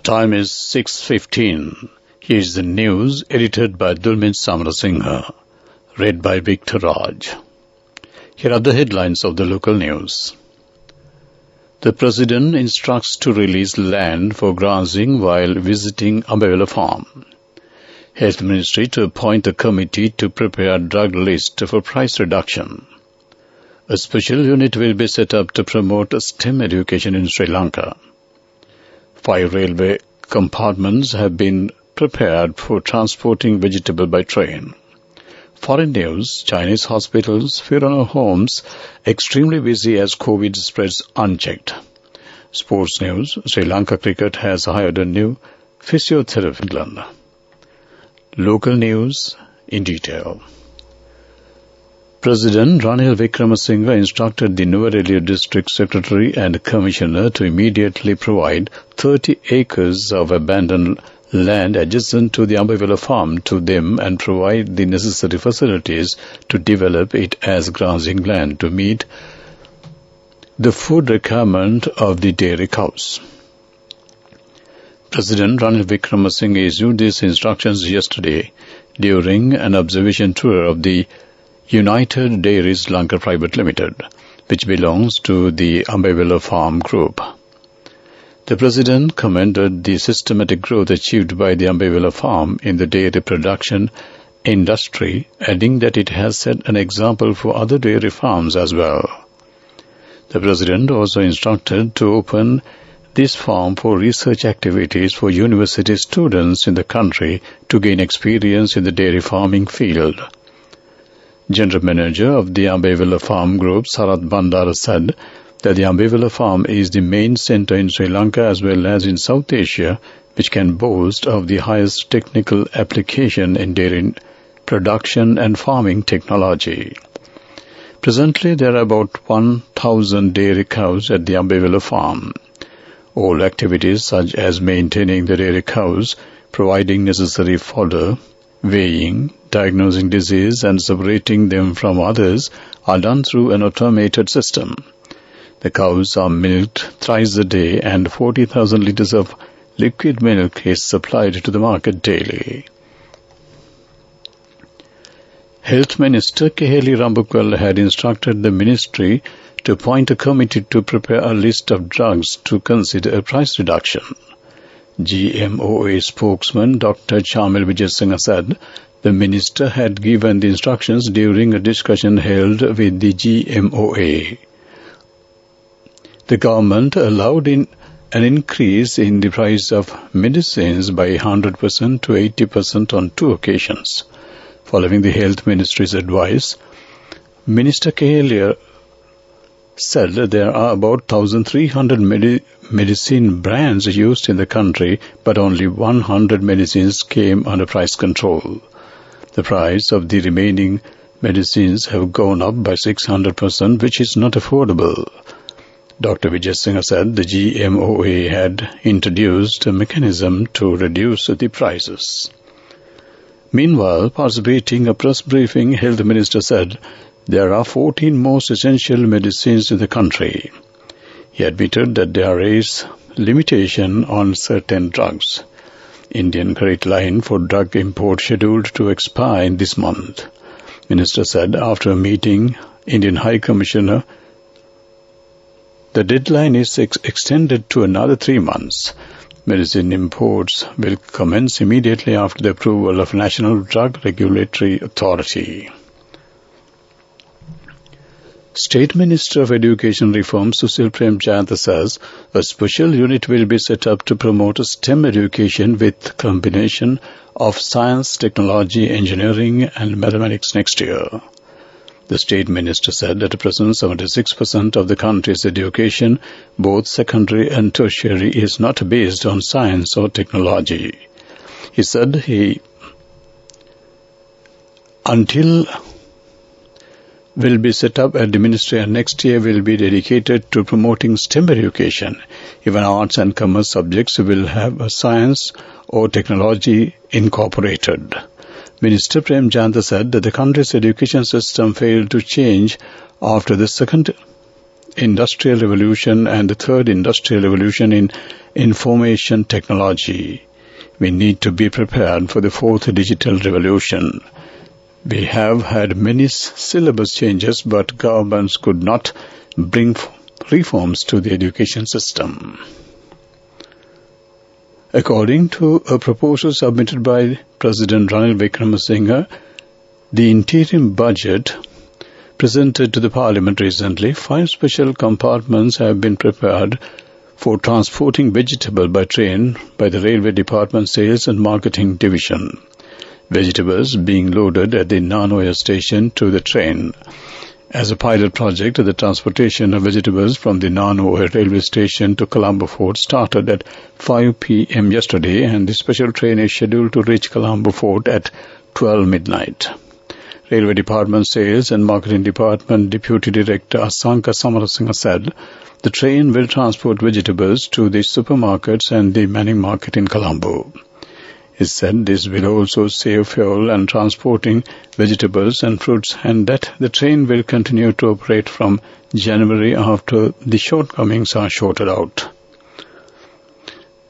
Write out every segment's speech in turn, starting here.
Time is 6:15. Here is the news edited by Dulmin Samrasinghe, read by Victor Raj. Here are the headlines of the local news. The President instructs to release land for grazing while visiting Ambevela farm. Health Ministry to appoint a committee to prepare drug list for price reduction. A special unit will be set up to promote STEM education in Sri Lanka. 5 railway compartments have been prepared for transporting vegetable by train. Foreign news, Chinese hospitals, funeral homes, extremely busy as COVID spreads unchecked. Sports news, Sri Lanka cricket has hired a new physiotherapist. Local news in detail. President Ranil Wickremesinghe instructed the Nuwara District Secretary and Commissioner to immediately provide 30 acres of abandoned land adjacent to the Ambevela farm to them and provide the necessary facilities to develop it as grazing land to meet the food requirement of the dairy cows. President Ranil Wickremesinghe issued these instructions yesterday during an observation tour of the United Dairies Lanka Private Limited, which belongs to the Ambevela Farm Group. The President commended the systematic growth achieved by the Ambevela Farm in the dairy production industry, adding that it has set an example for other dairy farms as well. The President also instructed to open this farm for research activities for university students in the country to gain experience in the dairy farming field. General Manager of the Ambevela Farm Group, Sarath Bandara, said that the Ambevela Farm is the main center in Sri Lanka as well as in South Asia, which can boast of the highest technical application in dairy production and farming technology. Presently, there are about 1,000 dairy cows at the Ambevela Farm. All activities such as maintaining the dairy cows, providing necessary fodder, weighing, diagnosing disease and separating them from others are done through an automated system. The cows are milked thrice a day and 40,000 liters of liquid milk is supplied to the market daily. Health Minister Keheli Rambukwal had instructed the ministry to appoint a committee to prepare a list of drugs to consider a price reduction. GMOA spokesman Dr. Chamil Vijayasinghe said the minister had given the instructions during a discussion held with the GMOA. The government allowed an increase in the price of medicines by 100% to 80% on 2 occasions. Following the Health Ministry's advice, Minister Keheli said there are about 1,300 medicine brands used in the country, but only 100 medicines came under price control. The price of the remaining medicines have gone up by 600%, which is not affordable. Dr. Vijayasinghe said the GMOA had introduced a mechanism to reduce the prices. Meanwhile, participating in a press briefing, Health Minister said there are 14 most essential medicines in the country. He admitted that there is limitation on certain drugs. Indian credit line for drug import scheduled to expire in this month. Minister said after meeting Indian High Commissioner, the deadline is extended to another 3 months. Medicine imports will commence immediately after the approval of National Drug Regulatory Authority. State Minister of Education Reform Sushil Premchand says a special unit will be set up to promote STEM education with combination of science, technology, engineering and mathematics next year. The State Minister said that at present 76% of the country's education, both secondary and tertiary, is not based on science or technology. He said until will be set up at the ministry and next year will be dedicated to promoting STEM education. Even arts and commerce subjects will have a science or technology incorporated. Minister Premchand said that the country's education system failed to change after the second industrial revolution and the third industrial revolution in information technology. We need to be prepared for the fourth digital revolution. We have had many syllabus changes, but governments could not bring reforms to the education system. According to a proposal submitted by President Ranil Wickremesinghe, the interim budget presented to the Parliament recently, 5 special compartments have been prepared for transporting vegetable by train by the Railway Department Sales and Marketing Division. Vegetables being loaded at the Nanoya station to the train. As a pilot project, the transportation of vegetables from the Nanoya railway station to Colombo Fort started at 5 p.m. yesterday, and the special train is scheduled to reach Colombo Fort at 12 midnight. Railway Department Sales and Marketing Department Deputy Director Asanka Samarasinghe said the train will transport vegetables to the supermarkets and the Manning Market in Colombo. He said this will also save fuel and transporting vegetables and fruits, and that the train will continue to operate from January after the shortcomings are sorted out.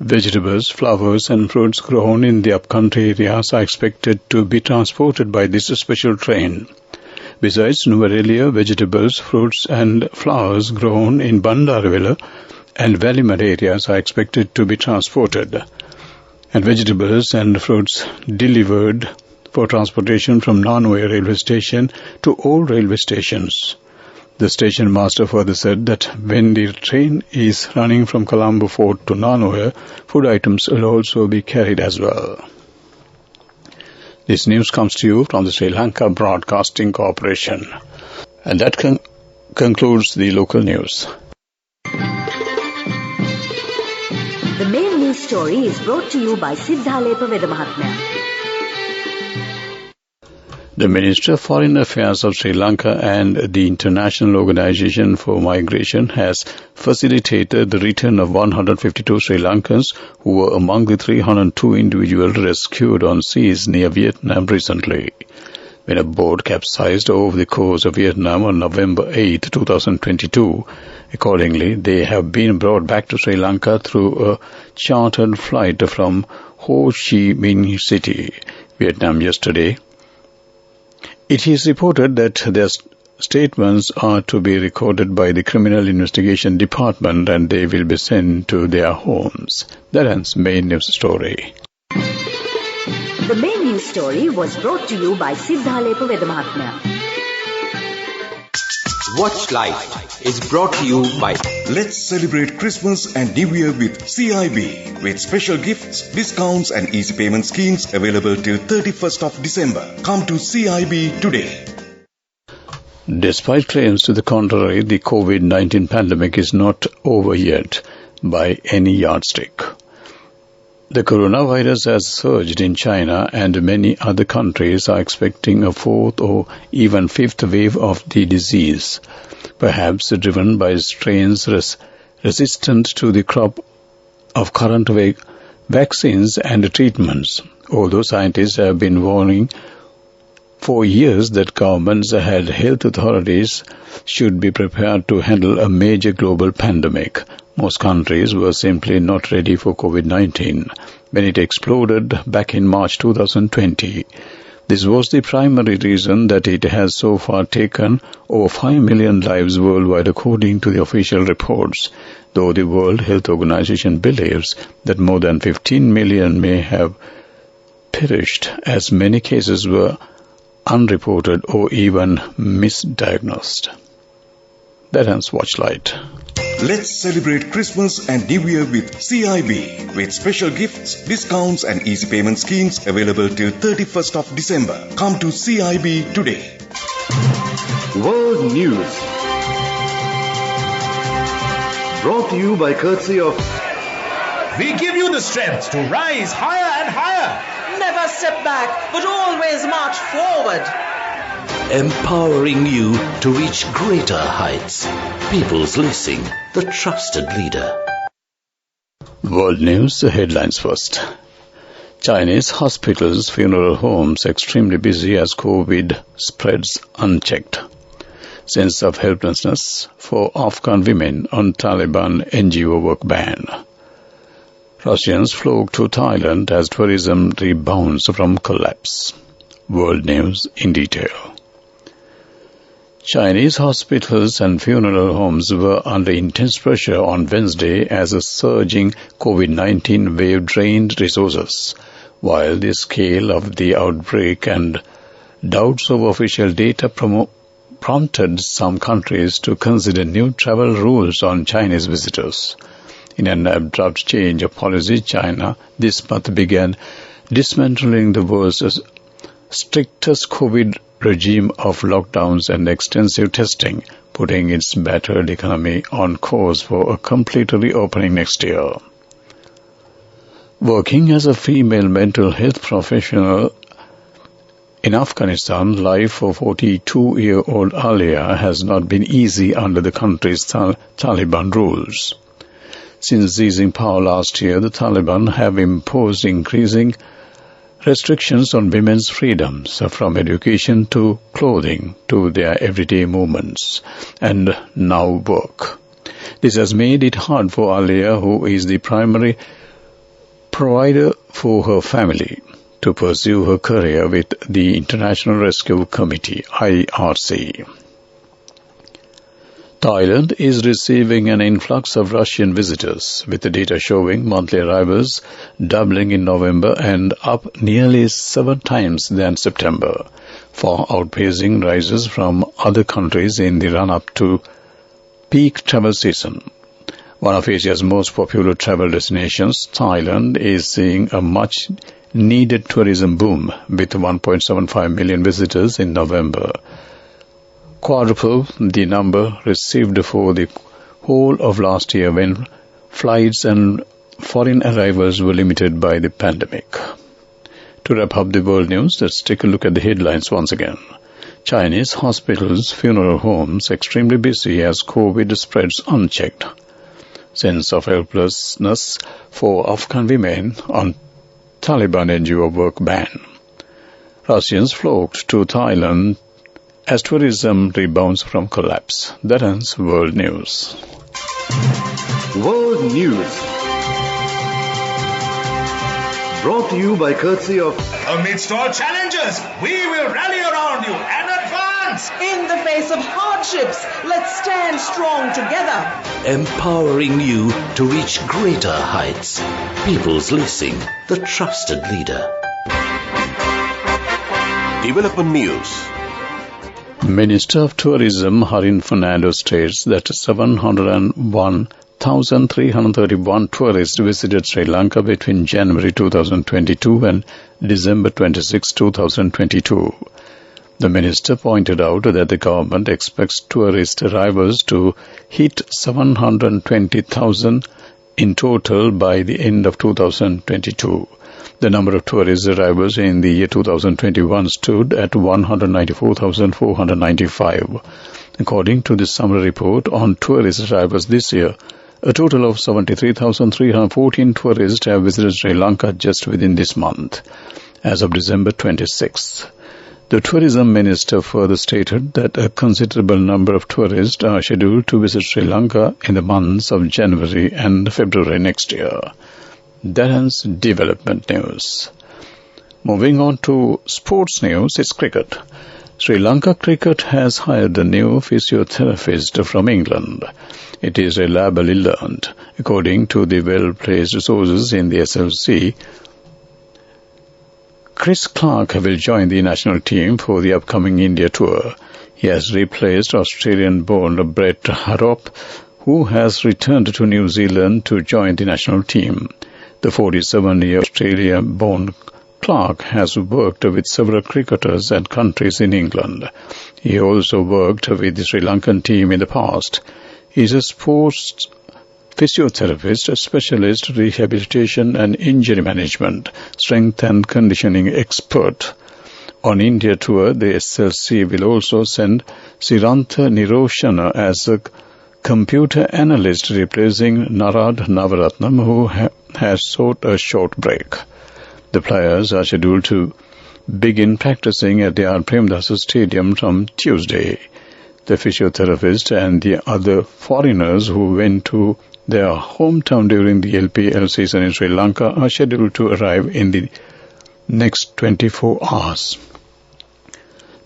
Vegetables, flowers and fruits grown in the upcountry areas are expected to be transported by this special train. Besides Nuvarelia, vegetables, fruits and flowers grown in Bandarville and Valimar areas are expected to be transported, and vegetables and fruits delivered for transportation from Nanoya railway station to all railway stations. The station master further said that when the train is running from Colombo Fort to Nanoya, food items will also be carried as well. This news comes to you from the Sri Lanka Broadcasting Corporation. And that concludes the local news. The main news story is brought to you by Siddhalepa Vedamahatmya. The Minister of Foreign Affairs of Sri Lanka and the International Organization for Migration has facilitated the return of 152 Sri Lankans who were among the 302 individuals rescued on seas near Vietnam recently, when a boat capsized off the coast of Vietnam on November 8, 2022. Accordingly, they have been brought back to Sri Lanka through a chartered flight from Ho Chi Minh City, Vietnam yesterday. It is reported that their statements are to be recorded by the Criminal Investigation Department and they will be sent to their homes. That ends main news story. The main news story was brought to you by Siddhalepa Vedamahatmya. Watch Life is brought to you by Let's celebrate Christmas and New Year with CIB, with special gifts, discounts and easy payment schemes available till 31st of December. Come to CIB today. Despite claims to the contrary, the COVID-19 pandemic is not over yet by any yardstick. The coronavirus has surged in China, and many other countries are expecting a fourth or even fifth wave of the disease, perhaps driven by strains resistant to the crop of current vaccines and treatments. Although scientists have been warning for years that governments and health authorities should be prepared to handle a major global pandemic, most countries were simply not ready for COVID-19 when it exploded back in March 2020. This was the primary reason that it has so far taken over 5 million lives worldwide according to the official reports, though the World Health Organization believes that more than 15 million may have perished as many cases were unreported or even misdiagnosed. That ends Watchlight. Let's celebrate Christmas and New Year with CIB, with special gifts, discounts and easy payment schemes available till 31st of December. Come to CIB today. World News, brought to you by courtesy of We give you the strength to rise higher and higher. Never step back, but always march forward. Empowering you to reach greater heights. People's Leasing, the trusted leader. World News, the headlines first. Chinese hospitals, funeral homes extremely busy as COVID spreads unchecked. sense of helplessness for Afghan women on Taliban NGO work ban. Russians flock to Thailand as tourism rebounds from collapse. World news in detail. Chinese hospitals and funeral homes were under intense pressure on Wednesday as a surging COVID-19 wave drained resources, while the scale of the outbreak and doubts over official data prompted some countries to consider new travel rules on Chinese visitors. In an abrupt change of policy, China this month began dismantling the world's strictest COVID regime of lockdowns and extensive testing, putting its battered economy on course for a complete reopening next year. Working as a female mental health professional in Afghanistan, life for 42-year-old Alia has not been easy under the country's Taliban rules. Since seizing power last year, the Taliban have imposed increasing restrictions on women's freedoms, from education to clothing to their everyday movements, and now work. This has made it hard for Alia, who is the primary provider for her family, to pursue her career with the International Rescue Committee, IRC. Thailand is receiving an influx of Russian visitors, with the data showing monthly arrivals doubling in November and up nearly 7 times than September, far outpacing rises from other countries in the run-up to peak travel season. One of Asia's most popular travel destinations, Thailand is seeing a much-needed tourism boom, with 1.75 million visitors in November, quadruple the number received for the whole of last year when flights and foreign arrivals were limited by the pandemic. To wrap up the world news, let's take a look at the headlines once again. Chinese hospitals, funeral homes extremely busy as COVID spreads unchecked. Sense of helplessness for Afghan women on Taliban NGO work ban. Russians flocked to Thailand as tourism rebounds from collapse. That ends World News. World News. Brought to you by courtesy of... Amidst all challenges, we will rally around you and advance. In the face of hardships, let's stand strong together. Empowering you to reach greater heights. People's Leasing, the trusted leader. Development News. Minister of Tourism Harin Fernando states that 701,331 tourists visited Sri Lanka between January 2022 and December 26, 2022. The minister pointed out that the government expects tourist arrivals to hit 720,000 in total by the end of 2022. The number of tourist arrivals in the year 2021 stood at 194,495. According to the summary report on tourist arrivals this year, a total of 73,314 tourists have visited Sri Lanka just within this month, as of December 26th. The tourism minister further stated that a considerable number of tourists are scheduled to visit Sri Lanka in the months of January and February next year. That ends development news. Moving on to sports news, it's cricket. Sri Lanka Cricket has hired a new physiotherapist from England. It is reliably learned. According to the well-placed sources in the SLBC, Chris Clark will join the national team for the upcoming India tour. He has replaced Australian-born Brett Harrop, who has returned to New Zealand to join the national team. The 47-year Australian-born Clark has worked with several cricketers and countries in England. He also worked with the Sri Lankan team in the past. He is a sports physiotherapist, a specialist, rehabilitation and injury management, strength and conditioning expert. On India tour, the SLC will also send Sirantha Niroshana as a computer analyst replacing Narad Navaratnam, who has sought a short break. The players are scheduled to begin practicing at the R. Premdas Stadium from Tuesday. The physiotherapist and the other foreigners who went to their hometown during the LPL season in Sri Lanka are scheduled to arrive in the next 24 hours.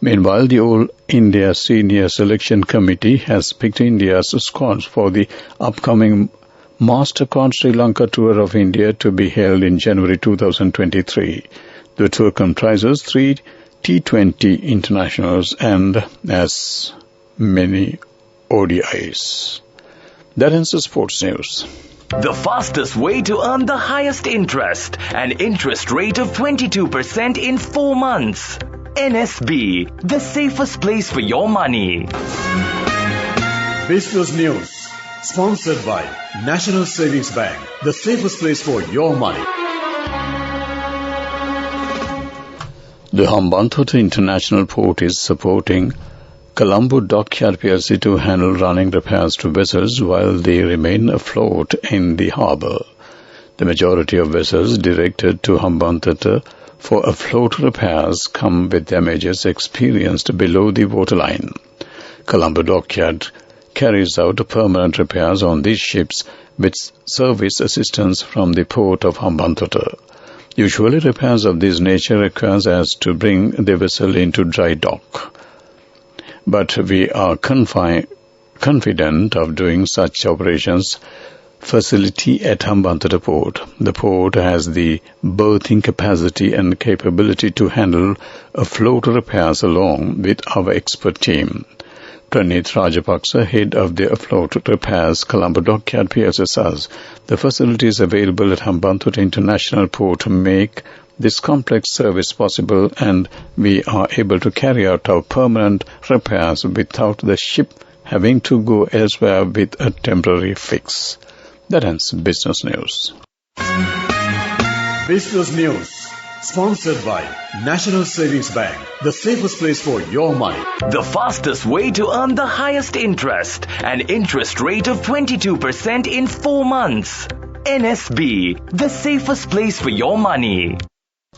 Meanwhile, the All India Senior Selection Committee has picked India's squads for the upcoming MasterCard Sri Lanka Tour of India to be held in January 2023. The tour comprises 3 T20 internationals and as many ODIs. That ends the sports news. The fastest way to earn the highest interest, an interest rate of 22% in 4 months. NSB, the safest place for your money. Business News, sponsored by National Savings Bank, the safest place for your money. The Hambantota International Port is supporting Colombo Dockyard PLC to handle running repairs to vessels while they remain afloat in the harbour. The majority of vessels directed to Hambantota for afloat repairs come with damages experienced below the waterline. Colombo Dockyard carries out permanent repairs on these ships with service assistance from the port of Hambantota. Usually repairs of this nature requires us to bring the vessel into dry dock. But we are confident of doing such operations facility at Hambantota Port. The port has the berthing capacity and capability to handle afloat repairs along with our expert team. Pranit Rajapaksa, head of the afloat repairs Colombo Dockyard PLC, says the facilities available at Hambantota International Port make this complex service possible, and we are able to carry out our permanent repairs without the ship having to go elsewhere with a temporary fix. That ends business news. Business News, sponsored by National Savings Bank, the safest place for your money. The fastest way to earn the highest interest, an interest rate of 22% in 4 months. NSB, the safest place for your money.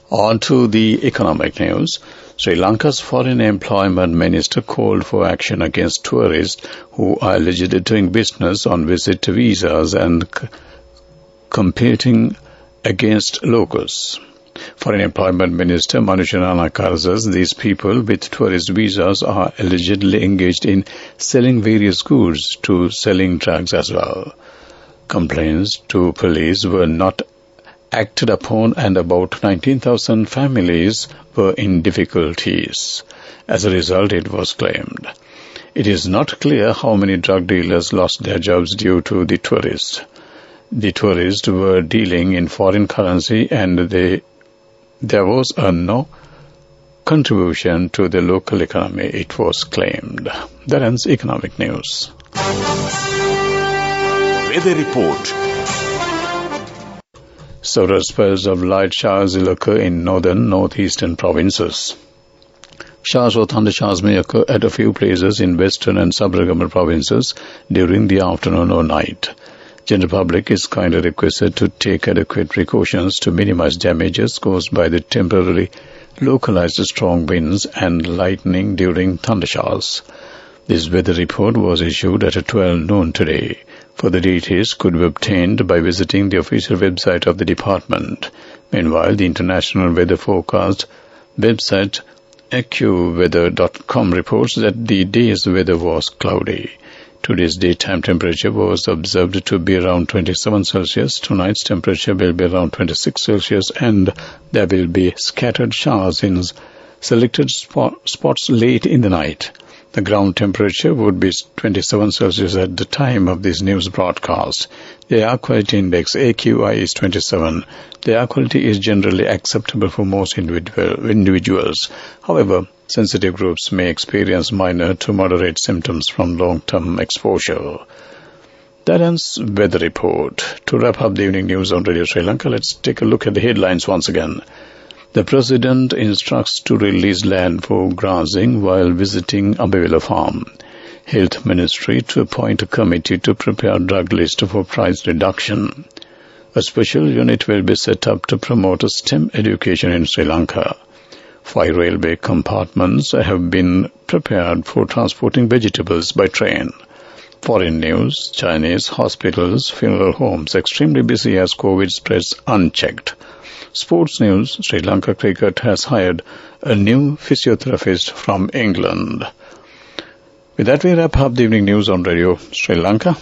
On to the economic news. Sri Lanka's Foreign Employment Minister called for action against tourists who are allegedly doing business on visit visas and competing against locals. Foreign Employment Minister Manushanana says these people with tourist visas are allegedly engaged in selling various goods to selling drugs as well. Complaints to police were not acted upon and about 19,000 families were in difficulties. As a result, it was claimed. It is not clear how many drug dealers lost their jobs due to the tourists. The tourists were dealing in foreign currency and there was no contribution to the local economy, it was claimed. That ends economic news. Weather report. Several spells of light showers will occur in northern, northeastern provinces. Showers or thunder showers may occur at a few places in western and sub-regional provinces during the afternoon or night. General public is kindly requested to take adequate precautions to minimize damages caused by the temporarily localized strong winds and lightning during thunder showers. This weather report was issued at 12 noon today. Further details could be obtained by visiting the official website of the department. Meanwhile, the International Weather Forecast website AccuWeather.com reports that the day's weather was cloudy. Today's daytime temperature was observed to be around 27 Celsius. Tonight's temperature will be around 26 Celsius and there will be scattered showers in selected spots late in the night. The ground temperature would be 27 Celsius at the time of this news broadcast. The air quality index AQI is 27. The air quality is generally acceptable for most individuals. However, sensitive groups may experience minor to moderate symptoms from long-term exposure. That ends weather report. To wrap up the evening news on Radio Sri Lanka, let's take a look at the headlines once again. The President instructs to release land for grazing while visiting Abevila Farm. Health Ministry to appoint a committee to prepare drug list for price reduction. A special unit will be set up to promote STEM education in Sri Lanka. 5 railway compartments have been prepared for transporting vegetables by train. Foreign news, Chinese hospitals, funeral homes extremely busy as COVID spreads unchecked. Sports news, Sri Lanka cricket has hired a new physiotherapist from England. With that, we wrap up the evening news on Radio Sri Lanka.